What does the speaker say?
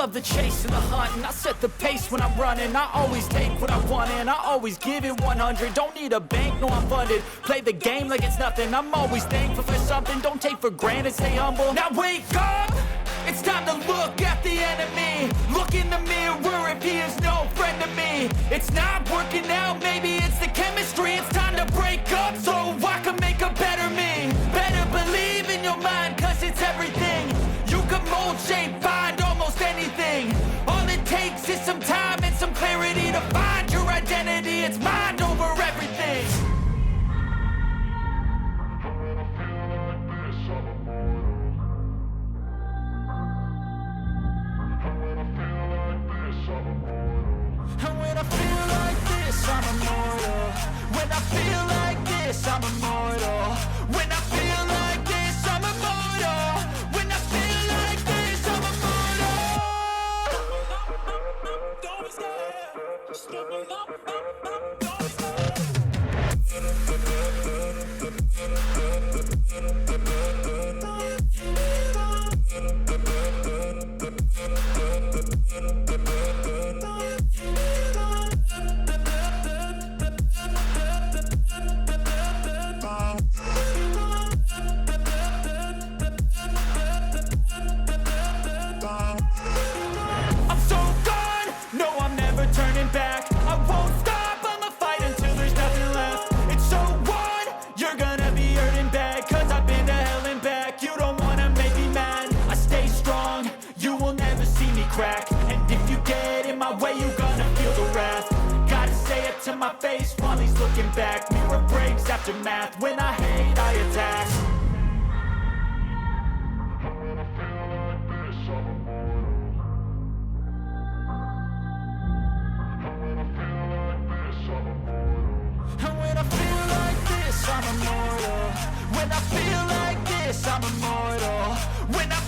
love the chase and the hunt, and I set the pace when I'm running. I always take what I want and I always give it 100. Don't need a bank, no I'm funded. Play the game like it's nothing. I'm always thankful for something. Don't take for granted, stay humble. Now wake up! It's time to look at the enemy. Look in the mirror if he is no friend to me. It's not working out, maybe it's the chemistry. It's time to break up so I can make a better me. Better believe in your mind, cause it's everything. You can mold, shape, find almost anything. All it takes is some time and some clarity to find your identity. It's mind over everything. And when I feel like this, I'm immortal. When I feel like this, I'm immortal. When I feel like this, I'm immortal. When I feel like this, I'm immortal. Don't stop, don't I'm so gone, no I'm never turning back. I won't stop, I'ma fight until there's nothing left. It's so on, you're gonna be hurting bad, cause I've been to hell and back. You don't wanna make me mad, I stay strong, you will never see me crack. And if you get in my way, you're gonna feel the wrath. Gotta say it to my face while he's looking back. Mirror breaks after math, when I hate I attack. And when I feel like this, I'm immortal. When I feel like this, I'm immortal. When I